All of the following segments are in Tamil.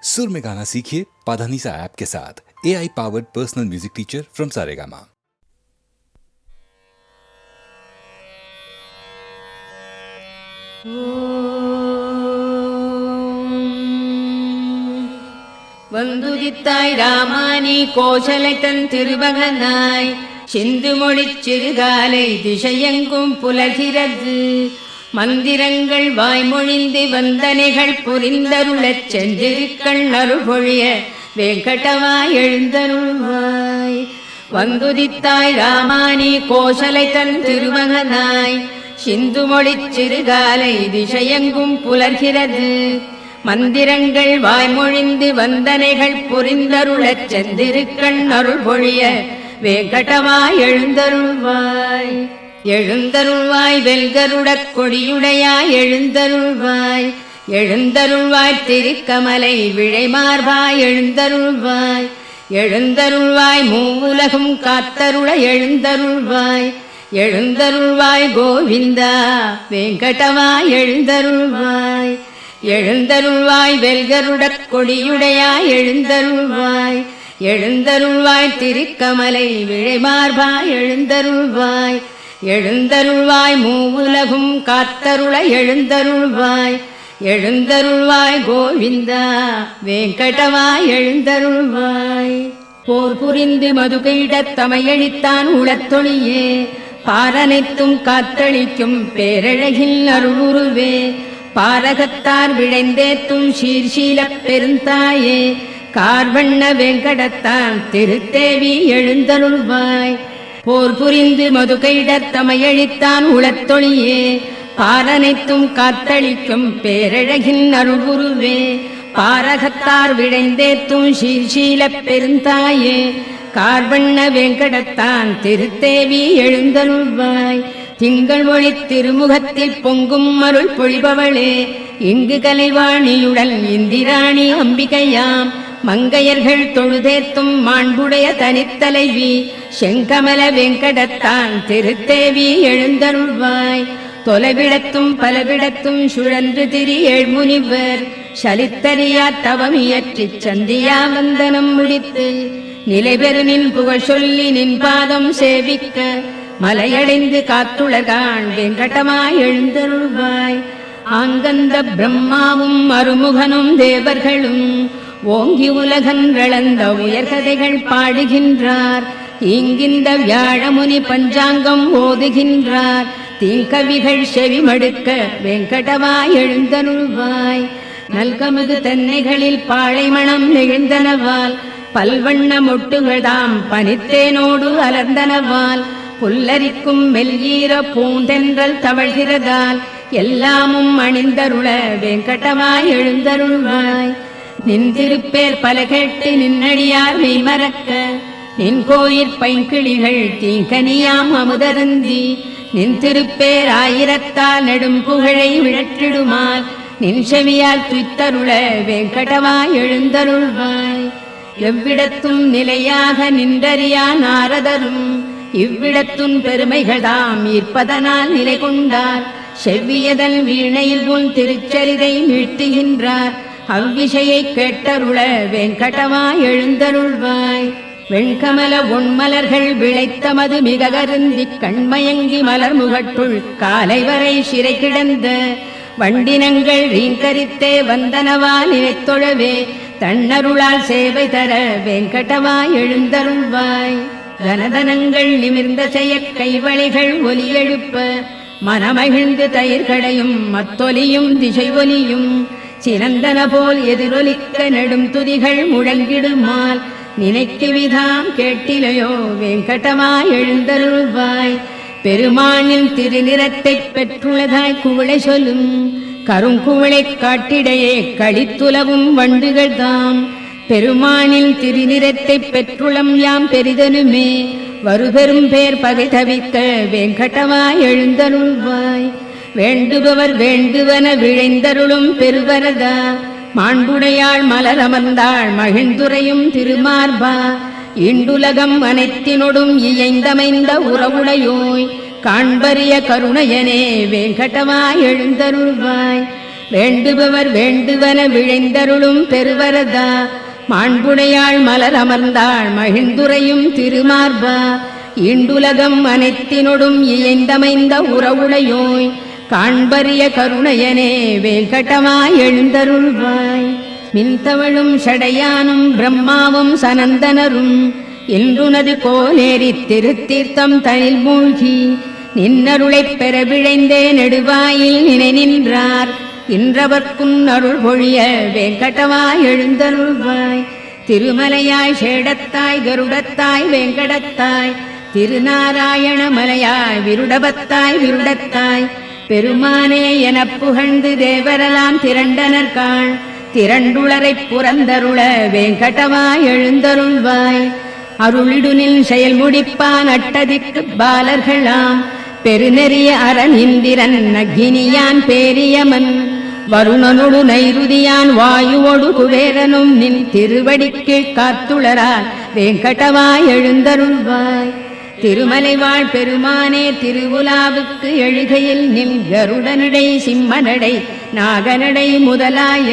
सुर में गाना सीखिए पाधानीसा ऐप के साथ। AI powered personal music teacher from Saregama. வந்துதித்தாய் ராமானி கோசலைத்தன் திருமகனாய் சிந்து மொழிச் சிறுகாலை திசையெங்கும் புலகிறது. மந்திரங்கள் வாய்மொழிந்து வந்தனைகள் புரிந்தருளச் சென்றிருக்கள் அருள்பொழிய வேங்கடவாய் எழுந்தருள்வாய். வந்துதித்தாய் ராமானி கோசலைத்தன் திருமகனாய் சிந்து மொழிச் சிறுகாலை திசையெங்கும் புலர்கிறது. மந்திரங்கள் வாய்மொழிந்து வந்தனைகள் புரிந்தருளச் சென்றிருக்கள் அருள்பொழிய வேங்கடவாய் எழுந்தருள்வாய். எழுந்தருள்வாய் வெல்கருடக் கொடியுடையாய் எழுந்தருள்வாய். எழுந்தருள்வாய் திருக்கமலை விழைமார்பாய் எழுந்தருள்வாய். எழுந்தருள்வாய் மூவுலகும் காத்தருள எழுந்தருள்வாய். எழுந்தருள்வாய் கோவிந்தா வேங்கடவாய் எழுந்தருள்வாய். எழுந்தருள்வாய் வெல்கருடக் கொடியுடையாய் எழுந்தருள்வாய். எழுந்தருள்வாய் திருக்கமலை விழைமார்பாய் எழுந்தருள்வாய். எழுந்தருள்வாய் மூவுலகும் காத்தருள எழுந்தருள்வாய். எழுந்தருள்வாய் கோவிந்தா வேங்கடவாய் எழுந்தருள்வாய். போர் புரிந்து மதுகையிடத் தமையழித்தான் உளத்தொழியே பாரனைத்தும் காத்தளிக்கும் பேரழகில் அருளுருவே. பாரகத்தார் விழைந்தேத்தும் சீர்ஷீலப் பெருந்தாயே கார்வண்ண வேங்கடத்தான் திருத்தேவி எழுந்தருள்வாய். போர் புரிந்து மதுகையிடத் தமையழித்தான் உளத்தொழியே பாரனைத்தும் காத்தளிக்கும் பேரழகின் அருள்குருவே. பாரகத்தார் விழைந்தேத்தும் சீர்ஷீலப் பெருந்தாயே கார்வண்ண வேங்கடத்தான் திருத்தேவி எழுந்தருள்வாய். திங்கள் ஒளி திருமுகத்தில் பொங்கும் அருள் பொழிபவளே இங்கு கலைவாணியுடன் இந்திராணி அம்பிகையாம். மங்கையர்கள் தொழுதேத்தும் மாண்புடைய தனித்தலைவி செங்கமல வேங்கடத்தான் திருத்தேவி எழுந்தருள்வாய். தொலைவிடத்தும் பலவிடத்தும் சுழன்று திரி ஏழ்முனிவர் சலித்தறியா தவமியற்றிச் சந்தியா வந்தனம் முடித்து நிலைபெறு நின் புகழ் சொல்லி நின் பாதம் சேவிக்க மலையடைந்து காத்துலகான் வெங்கடமாய் எழுந்தருள்வாய். ஆங்கந்த பிரம்மாவும் அருமுகனும் தேவர்களும் ஓங்கி உலகன்றளந்த உயர்கதைகள் பாடுகின்றார். இங்கிந்த வியாழமுனி பஞ்சாங்கம் ஓதுகின்றார். தீங்கவிகள் செவிமடுக்க வெங்கடவாய் எழுந்தருள்வாய். நல்கமுது தென்னைகளில் பாழைமணம் நெகிழ்ந்தனவால் பல்வண்ண மொட்டுகள்தாம் பனித்தேனோடு அலர்ந்தனவால் புல்லரிக்கும் மெல்ஈர பூந்தென்றல் தவழ்கிறதால் எல்லாமும் அணிந்தருள வெங்கடவாய் எழுந்தருள்வாய். நின் திருப்பேர் பல கேட்டு நின்னடியார் மெய்மறக்க நின் கோயிற் பைங்கிளிகள் தீங்கனியாம் அமுதருந்தி நின் திருப்பேர் ஆயிரத்தால் நெடும் புகழை விழற்றிடுமால் நின் செவியால் துய்த்தருள வெங்கடவாய் எழுந்தருள்வாய். எவ்விடத்தும் நிலையாக நின்றறியா நாரதரும் இவ்விடத்துன் பெருமைகள்தாம் ஈர்ப்பதனால் நிலை கொண்டார். செவ்வியதன் வீணையில் உன் திருச்சரிதை மீட்டுகின்றார். அவ்விஷயை கேட்டருள வெங்கடவாய் எழுந்தருள்வாய். வெண்கமல ஒன்மலர்கள் விளைத்தமது மிக கருந்தி கண்மயங்கி மலர் முகட்டுள் காலை வரை சிறை கிடந்த வண்டினங்கள் ரீங்கரித்தே வந்தனவா நினைத்தொழவே தன்னருளால் சேவை தர வெங்கடவாய் எழுந்தருள்வாய். கனதனங்கள் நிமிர்ந்த செய்ய கைவளைகள் ஒலி எழுப்ப மனமகிழ்ந்து தயிர்களையும் மத்தொலியும் திசை ஒலியும் சிறந்தன போல் எதிரொலிக்க நெடும் துதிகள் முழங்கிடுமால் நினைக்குவிதாம் கேட்டிலையோ வெங்கடவாய் எழுந்தருள்வாய். பெருமானின் திருநிறத்தைப் பெற்றுள்ளதாய் குவளை சொல்லும் கருங்குவளை காட்டிடையே கடித்துலவும் வண்டுகள் தாம். பெருமானின் திருநிறத்தைப் பெற்றுளம் யாம் பெரிதனுமே வருபெரும் பேர் பகை தவிக்க வெங்கடவாய் எழுந்தருள்வாய். வேண்டுபவர் வேண்டுவன விழைந்தருளும் பெருவரதா மாண்புடையாள் மலர் அமர்ந்தாள் மகிழ்ந்துரையும் திருமார்பா. இண்டுலகம் அனைத்தினொடும் இயைந்தமைந்த உறவுடையோய் காண்பரிய கருணையனே வெங்கடவாய் எழுந்தருள்வாய். வேண்டுபவர் வேண்டுவன விழைந்தருளும் பெருவரதா மாண்புடையாள் மலர் அமர்ந்தாள் மகிழ்ந்துரையும் திருமார்பா ஈண்டுலகம் அனைத்தினொடும் இயைந்தமைந்த உறவுடையோய் காண்பரிய கருணையனே வேங்கடமாய் எழுந்தருள்வாய் மின்தவழும் சடையானும் பிரம்மாவும் சனந்தனரும் இன்றுனது கோலேரித் திருத்தீர்த்தம் தனில் மூழ்கி நின்னருளைப் பெற விழைந்தே நெடுவாயில் நினை நின்றார் இன்றவர்க்குன் அருள் பொழிய வேங்கடமாய் எழுந்தருள்வாய் திருமலையாய் சேடத்தாய் கருடத்தாய் வேங்கடத்தாய் திருநாராயண மலையாய் விருடபத்தாய் விருடத்தாய் பெருமானே எனப் புகழ்ந்து தேவரெல்லாம் திரண்டனர்காள் திரண்டுளரைப் புறந்தருள வேங்கடமாய் எழுந்தருள்வாய் அருளிடுனில் செயல் முடிப்பான் அட்டதிக்கு பாலர்களாம் பெருநெறிய அரண் இந்திரன் அக்னியான் பேரியமன் வருணனொடு நைருதியான் வாயுவொடு குபேரனும் நின் திருவடிக்கு காத்துளரால் வேங்கடமாய் எழுந்தருள்வாய் திருமலைவாழ் பெருமானே திருவுலாவுக்கு எழுகையில் நின் கருடனடை சிம்மனடை நாகனடை முதலாய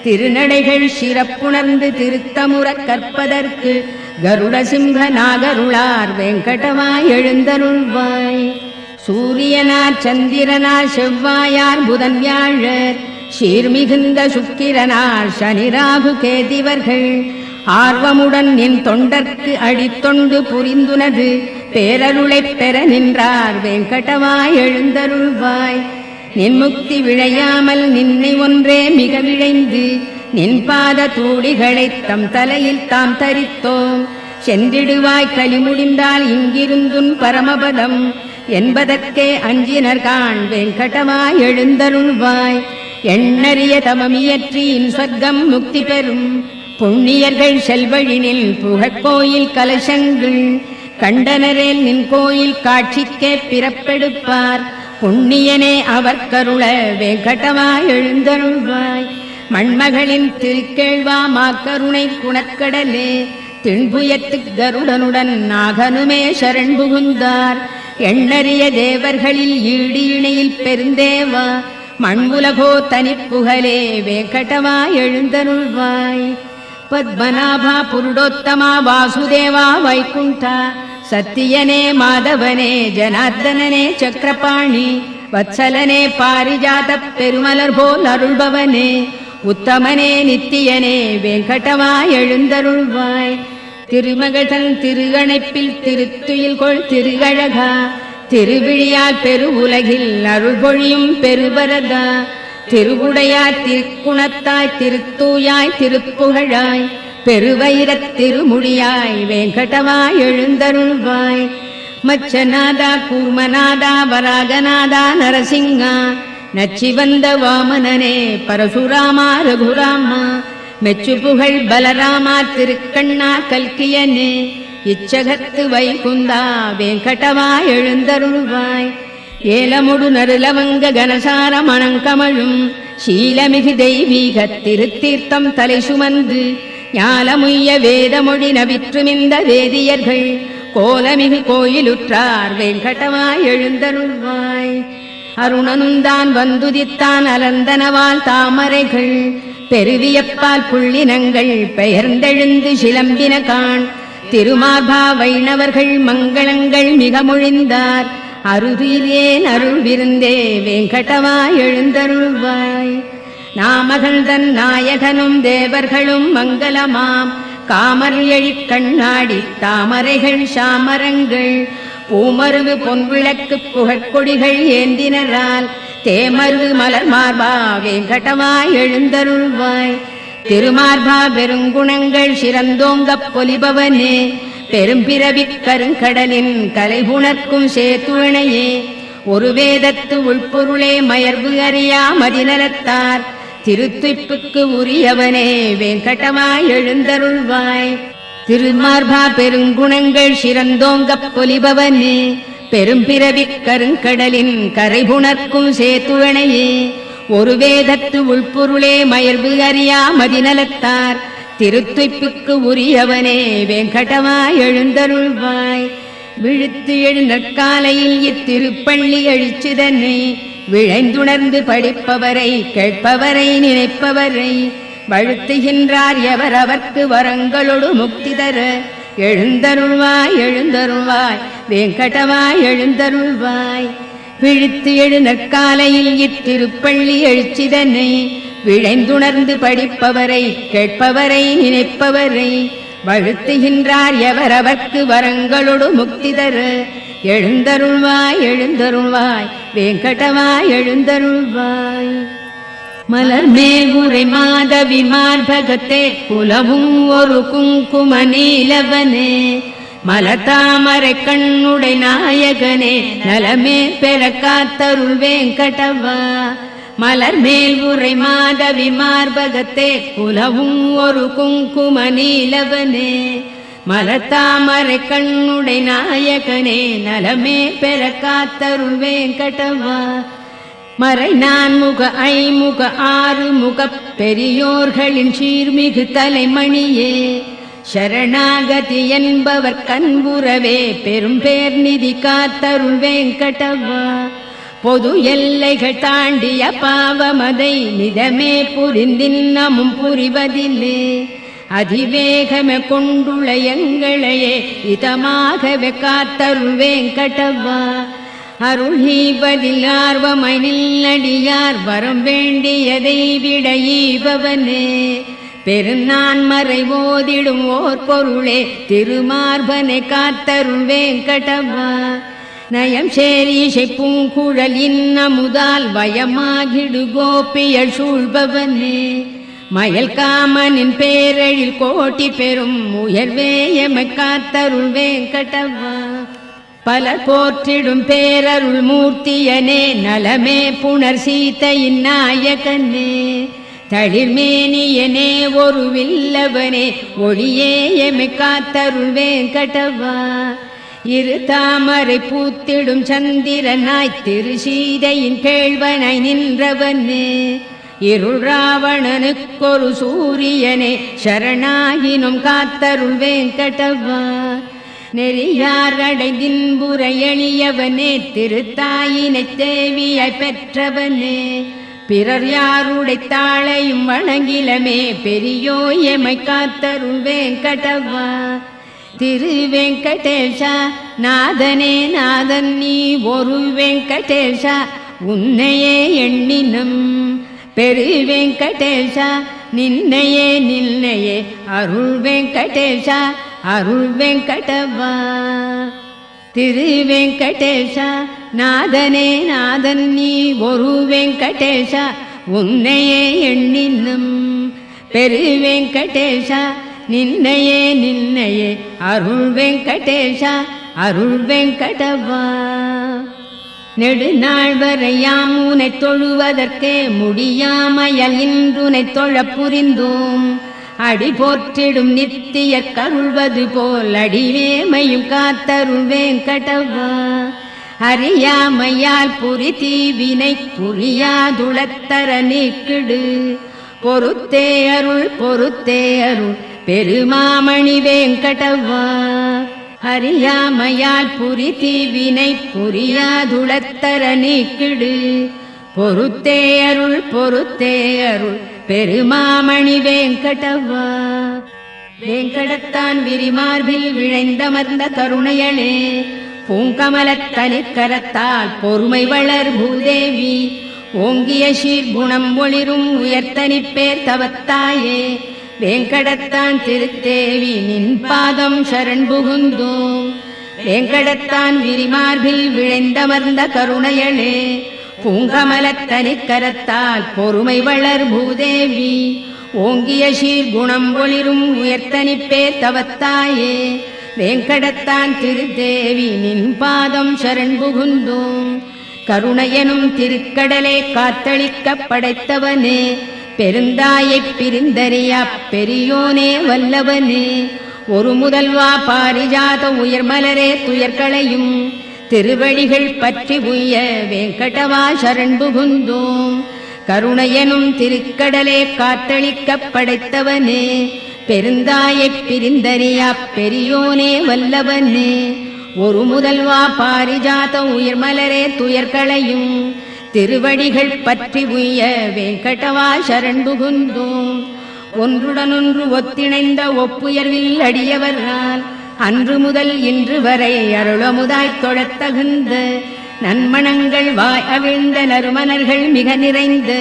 திருநடைகள் சிறப்புணர்ந்து திருத்தமுறக் கற்பதற்கு கருட சிம்ஹ நாகருளார் வேங்கடமாய் எழுந்தருள்வாய் சூரியனார் சந்திரனார் செவ்வாயார் புதன் வியாழர் சீர்மிகுந்த சுக்கிரனார் சனிராகு கேதிவர்கள் ஆர்வமுடன் என் தொண்டர்க்கு அடித்தொண்டு புரிந்துனது பேரருளைப் பெற நின்றார் வேங்கடமாய் எழுந்தருள்வாய் நின் முக்தி விழையாமல் நின்னை ஒன்றே மிக விழைந்து நின் பாத தூளிகளைத் தம் தலையில் தாம் தரித்தோம் சென்றிடுவாய் கலி முடிந்தால் இங்கிருந்துன் பரமபதம் என்பதற்கே அஞ்சினர்காண் வேங்கடமாய் எழுந்தருள்வாய் எண்ணறிய தமமியற்றியின் சொர்க்கம் முக்தி பெறும் புண்ணியர்கள் செல்வழினில் புகழ்கோயில் கலசங்கள் கண்டனரேல் நின் கோயில் காட்சிக்கே பிறப்பெடுப்பார் புண்ணியனே அவர் கருள வேங்கடமாய் எழுந்தருள்வாய் மண்மகளின் திருக்கேழ்வா மாக்கருணை குணக்கடலே திண்புயத்து கருடனுடன் நாகனுமே சரண் புகுந்தார் எண்ணறிய தேவர்களில் ஈடு இணையில் பெருந்தேவா மண்புலகோ தனிப்புகழே வேங்கடமாய் எழுந்தருள்வாய் பத்மநாபா புருடோத்தமா வாசுதேவா வைகுண்டா சத்தியனே மாதவனே ஜனார்தனனே சக்கரபாணி வத்சலனே பாரிஜாத பெருமலர் போல் அருள்பவனே உத்தமனே நித்தியனே வேங்கடமாய் எழுந்தருள்வாய் திருமகதன் திருகணைப்பில் திருத்துயில் கொள் திருகழகா திருவிழியால் பெரு உலகில் அருள் பொழியும் பெருவரதா திருவுடையார் திருக்குணத்தாய் திருத்தூயாய் திருப்புகழாய் பெருவைரத் திருமுடியாய் வேங்கடமாய் எழுந்தருள்வாய் மச்சநாதா கூர்மநாதா வராகநாதா நரசிங்கா நச்சிவந்த வாமனனே பரசுராமா ரகுராமா மெச்சு புகழ் பலராமா திருக்கண்ணா கல்கியனே இச்சகத்து வைகுந்தா வேங்கடமாய் எழுந்தருள்வாய் ஏலமுடு நருலவங்க கனசார மணங்கமழும் சீலமிகு தெய்வீக திருத்தீர்த்தம் தலை சுமந்து ஞாலமுய்ய வேதமொழி நவிற்றுமிந்த வேதியர்கள் கோலமிகு கோயிலுற்றார் வேங்கடமாய் எழுந்தருள்வாய் அருணனுந்தான் வந்துதித்தான் அலந்தனவால் தாமரைகள் பெருவியப்பால் புள்ளினங்கள் பெயர்ந்தெழுந்து சிலம்பின காண் திருமார்பா வைணவர்கள் மங்களங்கள் மிக மொழிந்தார் அருதிலேன் அருள் விருந்தே வேங்கடமாய் எழுந்தருள்வாய் நாமகள் தன் நாயகனும் தேவர்களும் மங்களமாம் காமர் எழிற் கண்ணாடி தாமரைகள் சாமரங்கள் பூமருவு பொன்விளக்கு புகழ்கொடிகள் ஏந்தினரால் தேமருவு மலர் மார்பா வேங்கடமாய் எழுந்தருள்வாய் திருமார்பா பெருங்குணங்கள் சிறந்தோங்கப் பொலிபவனே பெரும்பிறவிக் கருங்கடலின் கலைபுணர்க்கும் சேத்துணையே ஒரு வேதத்து உள்பொருளே மயர்வு அறியா மதிநலத்தார் திருத்துய்ப்புக்கு உரியவனே வேங்கடமாய் எழுந்தருள்வாய் திருமார்பா பெருங்குணங்கள் சிறந்தோங்கப் பொலிபவனே பெரும்பிறவிக் கருங்கடலின் கரைபுணர்க்கும் சேத்துணையே ஒரு வேதத்து உள்பொருளே மயர்வு அறியா மதிநலத்தார் திருத்துய்ப்புக்கு உரியவனே வேங்கடமாய் எழுந்தருள்வாய் விழுத்து எழுநற்காலையில் இத்திருப்பள்ளி அழிச்சுதன்னை விழைந்துணர்ந்து படிப்பவரை கேட்பவரை நினைப்பவரை வழுத்துகின்றார் எவர் அவர்க்கு வரங்களொடு முக்தி தர எழுந்தருள்வாய் எழுந்தருள்வாய் வெங்கடவாய் எழுந்தருள்வாய். விழித்து எழு நற்காலையில் இத்திருப்பள்ளி எழுச்சிதனை விழைந்துணர்ந்து படிப்பவரை கேட்பவரை நினைப்பவரை வழுத்துகின்றார் எவர் அவர்க்கு வரங்களொடு முக்தி தர எழுந்தருள்வாய் எழுந்தருள்வாய் வெங்கடவாய் எழுந்தருள்வாய். மலர் மேல் உரை மாதவி மார்பகத்தே குலவும் ஒரு குங்கும நீலவனே மலதாமரை கண்ணுடை நாயகனே நலமே பெற காத்தருள் வெங்கடவா. மலர் மேல் உரை மாதவி மார்பகத்தே குலவும் ஒரு குங்கும நீலவனே மலதாமரை கண்ணுடை நாயகனே நலமே பெற காத்தருள் வெங்கடவா. மறை நான்முக ஐமுக ஆறுமுக பெரியோர்களின் சீர்மிகு தலைமணியே சரணாகதி என்பவர் கண்புறவே பெரும் பேர் நிதி காத்தருள் வெங்கடவா. பொது எல்லைகள் தாண்டிய பாவமதை நிதமே புரிந்தின்னமும் புரிவதில்லே அதிவேகமே கொண்டுள்ள எங்களையே இதமாகவே காத்தருள் வெங்கடவா. அருள் ஈவதில் ஆர்வமாய் நில்லடியார் வரம் வேண்டியதை விட ஈபவனே பெருநான் மறை ஓதிடும் ஓர் பொருளே திருமார்பனை காத்தருள் வெங்கடவா. நயம் சேரிசை பூங்குழல் இன்னமுதால் வயமாகிடு கோபியல் சூழ்பவனே மயல் காமனின் பேரழில் கோட்டி பெறும் உயர்வே எமை காத்தருள் வெங்கடவா. பல போற்றிடும் பேரருள் மூர்த்தியனே நலமே புனர் சீதையின் நாயகனே தளிர்மேனியனே ஒரு வில்லவனே ஒளியே எமை காத்தருள் வெங்கடவா. இரு தாமரை பூத்திடும் சந்திரனாய் திரு சீதையின் கேள்வனாய் நின்றவனே இருள் ராவணனுக்கொரு சூரியனே சரணாகினும் காத்தருள் வெங்கடவா. நெறியார் அடைதின்புற எளியவனே திருத்தாயினை தேவியாய் பெற்றவனே பிறர் யாருடை தாளையும் வணங்கிலமே பெரியோ எமை காத்தருள் வெங்கடவா. திரு வெங்கடேஷா நாதனே நாதன் நீ ஒரு வெங்கடேஷா உன்னையே எண்ணினம் பெரு வெங்கடேஷா நின்னையே நின்னையே அருள் வெங்கடேஷா அருள் வெங்கடவா. திரு வெங்கடேஷா நாதனே நாதன் நீ ஒரு வெங்கடேஷா உன்னையே எண்ணினும் பெரு வெங்கடேஷா நின்னையே நின்னையே அருள் வெங்கடேஷா அருள் வெங்கடவா. நெடுநாள் வரையாம் உனை தொழுவதற்கே முடியாமையல் இன்றுனை தொழ புரிந்தோம் அடி போற்றிடும் நித்திய கருள்வது போல் அடிவேமையும் காத்தருள் வெங்கடவா. அறியாமையால் புரி தீவினை புரியாதுளத்தர நீக்கிடு பொறுத்தே அருள் பெருமாமணி வெங்கடவா. அறியாமையால் புரி தீவினை புரியாதுளத்தர நீக்கிடு பொறுத்தே அருள் பெருமாமணி வெங்கடவா. வெங்கடத்தான் விரிமார்பில் விழைந்தமர்ந்த கருணையளே பூங்கமலத்தனிற் கரத்தால் பொறுமை வளர் பூதேவி ஓங்கிய சீர்குணம் ஒளிரும் உயர்த்தனிப்பேர் தவத்தாயே வெங்கடத்தான் திருத்தேவி நின் பாதம் சரண் புகுந்தோம். வெங்கடத்தான் விரிமார்பில் விழைந்தமர்ந்த கருணையளே பூங்கமலத்தனிற் கரத்தால் பொறுமை வளர் பூதேவி ஓங்கிய சீர்குணம் ஒளிரும் உயர்த்தனிப்பேர் தவத்தாயே வெங்கடத்தான் திருத்தேவி நின் பாதம் சரண் புகுந்தோம். கருணையனும் திருக்கடலே காத்தளிக்க படைத்தவனே பெருந்தாயைப் பிரிந்தறியா பெரியோனே வல்லவனே ஒரு முதல்வா பாரிஜாத உயர்மலரே துயர்களையும் திருவடிகள் பற்றி உய்ய வெங்கடவா சரண் புகுந்தோம். கருணையனும் திருக்கடலே காத்தளிக்க படைத்தவனே பெருந்தாயைப் பிரிந்தறியா பெரியோனே வல்லவனே ஒரு முதல்வா பாரிஜாத உயர்மலரே துயர்களையும் திருவடிகள் பற்றி உய்ய வெங்கடவா சரண் புகுந்தோம். ஒன்றுடனொன்று ஒத்திணைந்த ஒப்புயர்வில் அடியவரால் அன்று முதல் இன்று வரை அருளமுதாய்த் தொழத் தகுந்த நன்மணங்கள் வாய் அவிழ்ந்த நறுமணர்கள் மிக நிறைந்த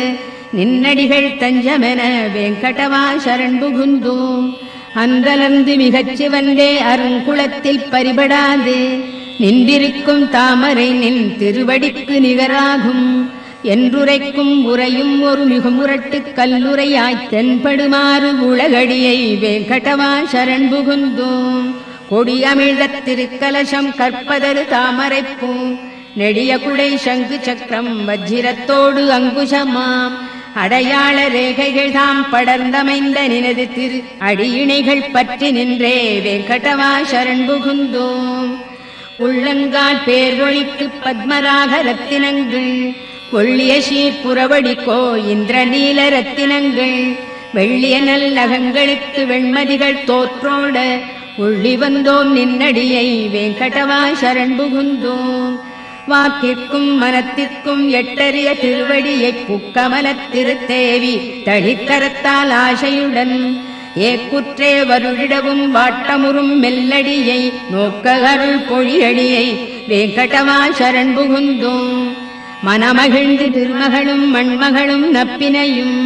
நின்னடிகள் தஞ்சமென வெங்கடவா சரண் புகுந்தோம். அன்றலர்ந்து மிகச் சிவந்தே அருங்குளத்தில் பரிபடாது நின்றிருக்கும் தாமரை நின் திருவடிக்கு நிகராகும் என்றுரைக்கும் உரையும் ஒரு மிகுமுரட்டு கல்லுரையாய்த் தென்படுமாறு உலகடியை வெங்கடவா சரண் புகுந்தோம். கொடியமிழ்த திருக்கலசம் கற்பதரு தாமரைப்பூ நெடிய குடை சங்கு சக்கரம் வஜ்ரத்தோடு அங்குஷமாம் அடையாள ரேகைகள் தாம் படர்ந்தமைந்த நினது திரு அடியிணைகள் பற்றி நின்றே வெங்கடவா சரண் புகுந்தோம். உள்ளங்கால் பேரொழிக்கு பத்மராக ரத்தினங்கள் கொள்ளிய சீர்புறவடிக்கோ இந்திர நீல ரத்தினங்கள் வெள்ளிய நல்லகங்களுக்கு வெண்மதிகள் தோற்றோட உள்ளி வந்தோம் நின்னடியை வெங்கடவா சரண் புகுந்தோம். வாக்கிற்கும் மனத்திற்கும் எட்டறிய திருவடியை புக்கமலத் திருத்தேவி தளிக்கரத்தால் ஆசையுடன் ஏக்குற்றே வருழிடவும் வாட்டமுறும் மெல்லடியை நோக்க அருள் பொழியடியை வெங்கடவா சரண் புகுந்தோம். மனமகிழ்ந்து திருமகளும் மண்மகளும் நப்பினையும்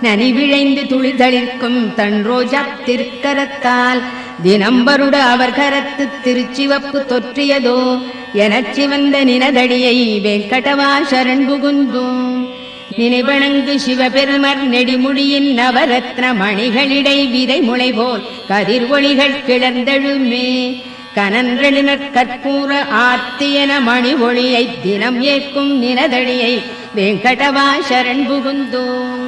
நனிவிழைந்து துளிதளிர்க்கும் தன் ரோஜா திருக்கரத்தால் தினம்பருட அவர் கரத்து திருச்சிவப்பு தொற்றியதோ எனச் சிவந்த நினதடியை வெங்கடவா சரண் புகுந்தோம். நினைவணங்கு சிவபெருமர் நெடிமுடியின் நவரத்ன மணிகளிடை விதை முளை போல் கதிர் ஒளிகள் கிளர்ந்தெழுமே கனன்றெழுநற் கற்பூர ஆர்த்தியன மணி ஒளியை தினம் ஏற்கும் நினதடியை வெங்கடவா சரண் புகுந்தோம்.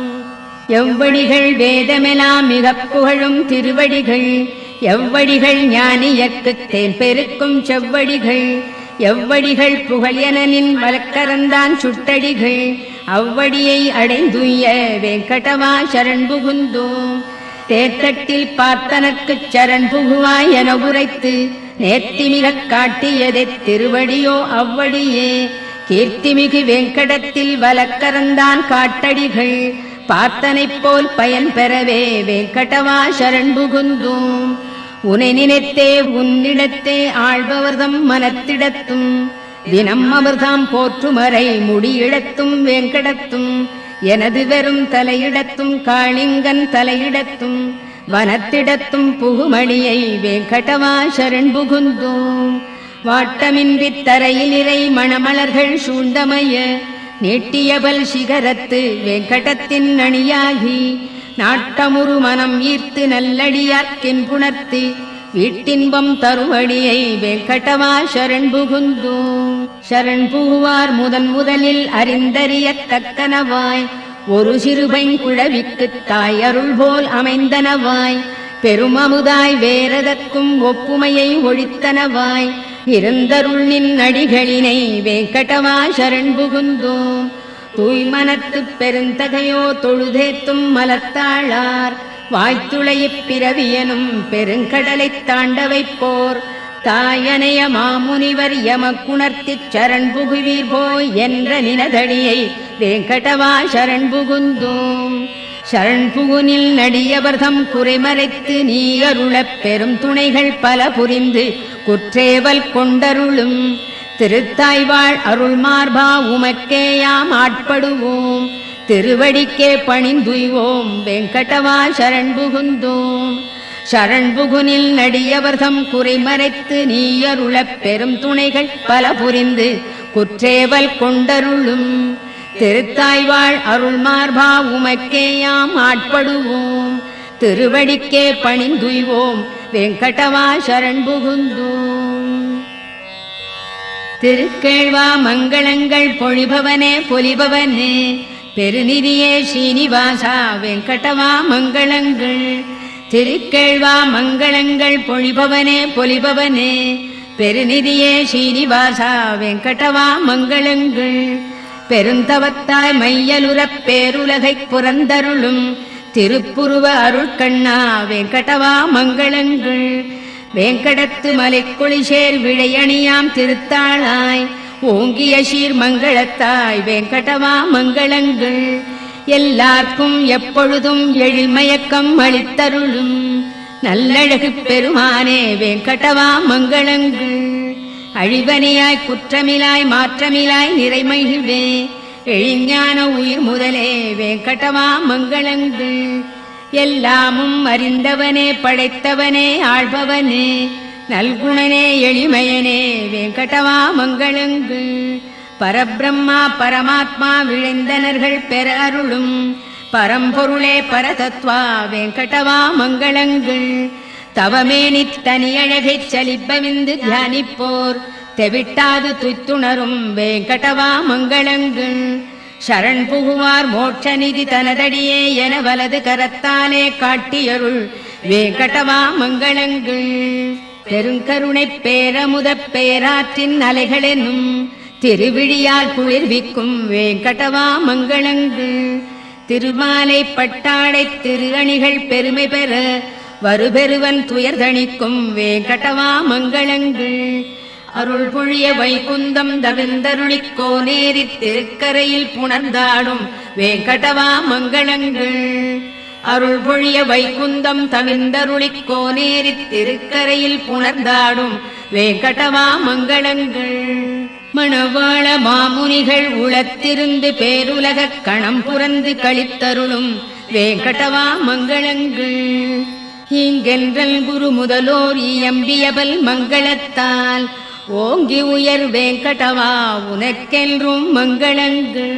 எவ்வடிகள் வேதமெலாம் மிகப் புகழும் திருவடிகள் எவ்வடிகள் ஞானியர்க்குத் தேன் பெருக்கும் செவ்வடிகள் எவ்வடிகள் புகழெனின் வழக்கரந்தான் சுட்டடிகள் அவ்வடியை அடைந்துய வெங்கடவா சரண் புகுந்தோம். தேர்தட்டில் பார்த்தனர்க்குச் சரண் புகுவாய் என உரைத்து நேர்த்திமிகக் காட்டியதை திருவடியோ அவ்வடியே கீர்த்திமிகு வெங்கடத்தில் வழக்கரந்தான் காட்டடிகள் பார்த்தனைப் போல் பயன் பெறவே வெங்கடவா சரண் புகுந்தோம். உனை நினைத்தே உன்னிடத்தே ஆழ்பவர்தம் மனத்திடத்தும் தினம் அவர்தாம் போற்றுமறை முடியிடத்தும் வெங்கடத்தும் எனது வெறும் தலையிடத்தும் காளிங்கன் தலையிடத்தும் வனத்திடத்தும் புகுமணியை வெங்கடவா சரண் புகுந்தோம். வாட்டமின்றி தரையில் இறை மணமலர்கள் சூழ்ந்தமைய நீட்டியபல் சிகரத்து வெங்கடத்தின் அணியாகி நாட்டமுறு மனம் ஈர்த்து நல்லடியார்க்கின் புணர்த்து வீட்டின்பம் தருவடியை வெங்கடவா சரண் புகுந்தோம். சரண் புகுவார் முதலில் அறிந்தறியத்தக்கனவாய் ஒரு சிறுபைங்குழவிக்குத் தாய் அருள் போல் அமைந்தனவாய் பெருமமுதாய் வேறதற்கும் ஒப்புமையை ஒழித்தனவாய் இருந்தருள் நின் அடிகளினை வெங்கடவா சரண் புகுந்தோம். தூய்மனத்துப் பெருந்தகையோ தொழுதேத்தும் மலத்தாளார் வாய்த்துளையிப் பிறவியனும் பெருங்கடலைத் தாண்ட வைப்போர் தாயனைய மாமுனிவர் எமக்குணர்த்திச் சரண் புகுவீர் போய் என்ற நினதடியை வெங்கடவா சரண் புகுந்தோம். சரண் புகுனில் நடியவர்தம் குறைமறைத்து நீ அருளப் பெரும் துணைகள் பல புரிந்து குற்றேவல் கொண்டருளும் திருத்தாய்வாழ் அருள் மார்பா உமக்கேயாம் ஆட்படுவோம் திருவடிக்கே பணிந்துய்வோம் வெங்கடவா சரண் புகுந்தோம். சரண் புகுனில் நடியவர்தம் குறைமறைத்து நீ அருளப் பெரும் துணைகள் பல புரிந்து குற்றேவல் கொண்டருளும் திருத்தாய்வாழ் அருள் மார்பா உமக்கேயாம் ஆட்படுவோம் திருவடிக்கே பணிந்துய்வோம் வெங்கடவா சரண் புகுந்தோம். திருக்கேழ்வா மங்களங்கள் பொழிபவனே பொலிபவனே பெருநிதியே ஸ்ரீனிவாசா வெங்கடவா மங்களங்கள் திருக்கேழ்வா மங்களங்கள் பொழிபவனே பொலிபவனே பெருநிதியே ஸ்ரீனிவாசா வெங்கடவா மங்களங்கள் பெருந்தவத்தாய் மையலுறப் பேருலகைப் புறந்தருளும் திருப்புருவ அருட்கண்ணா வெங்கடவா மங்களங்கள் வேங்கடத்து மலைக்குளிசேர் விழையணியாம் திருத்தாளாய் ஓங்கிய சீர் மங்களத்தாய் வெங்கடவா மங்களங்கள் எல்லார்க்கும் எப்பொழுதும் எழில்மயக்கம் அளித்தருளும் நல்லழகு பெருமானே வெங்கடவா மங்களங்கள் அழிவனியாய் குற்றமிலாய் மாற்றமிலாய் நிறைமகிழ்வே எழிஞான உயிர் முதலே வெங்கடவா மங்களங்கள் எல்லாமும் அறிந்தவனே படைத்தவனே ஆள்பவனே நல்குணனே எளிமையனே வெங்கடவா மங்களங்கள் பரபிரம்மா பரமாத்மா விழைந்தனர்கள் பெற அருளும் பரம்பொருளே பரதத்வா வெங்கடவா மங்களங்கள் தவமேனி தனியழகைச் சலிப்பவிந்து தியானிப்போர் தெவிட்டாது துய்த்துணரும் வெங்கடவா மங்களங்கள் சரண் புகுவார் மோட்ச நிதி தனதடியே என வலது கரத்தாலே காட்டியருள் வெங்கடவா மங்களங்கள் பெருங்கருணை பேரமுதப் பேராற்றின் அலைகளெனும் திருவிழியால் குளிர்விக்கும் வெங்கடவா மங்களங்கள் திருமாலை பட்டாடை திரு அணிகள் பெருமை பெற வருபெருவன் துயர்தணிக்கும் வெங்கடவா மங்களங்கள் அருள் பொழிய வைகுந்தம் தவிர்ந்தருளிக் கோனேரித் திருக்கரையில் புணர்ந்தாடும் வெங்கடவா மங்களங்கள் அருள் பொழிய வைகுந்தம் தவிர்ந்தருளிக் கோனேரித் திருக்கரையில் புணர்ந்தாடும் வெங்கடவா மங்களங்கள் மணவாள மாமுனிகள் உளத்திருந்து பேருலகக் கணம் புரந்து கழித்தருளும் வெங்கடவா மங்களங்கள் இங்கென்றல் குரு முதலோர் இயம்பியபல் மங்களத்தால் ஓங்கி உயர் வெங்கடவா உனக்கென்றும் மங்களங்கள்.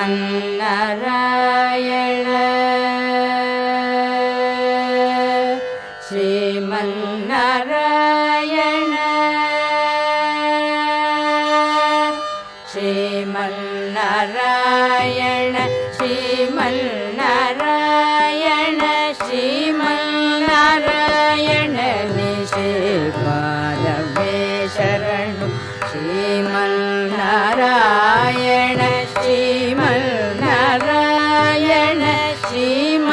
श्रीमन्नारायण श्रीमन्नारायण श्रीमन्नारायण श्रीमन्नारायण श्रीमन्नारायण निश्रीपादमे शरणु श्रीमन्नारायण श्रीमन्नारायण श्रीमन्नारायण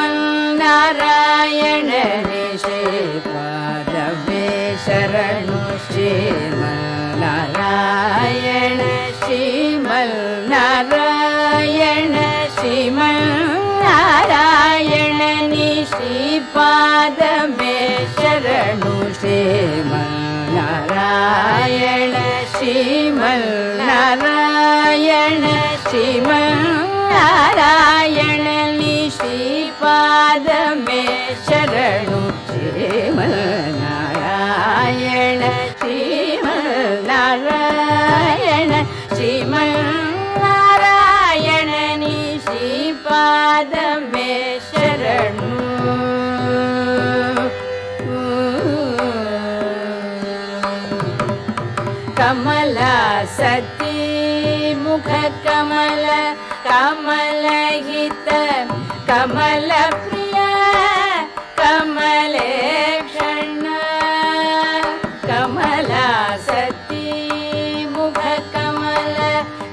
निश्रीपादमे शरणु श्रीमन्नारायण श्रीमन्नारायण श्रीमन्नारायण निश्रीपादमे शरणु श्रीमन्नारायण श्रीमन्नारायण श्रीमन्नारायण निश्रीपादमे शरणु श्रीमन्नारायण श्रीमन्नारायण श्रीमन्नारायण निश्रीपादमे शरणु कमला सती मुख कमल कमलहित कमल प्रिय कमलेक्षण कमला सती मुख कमल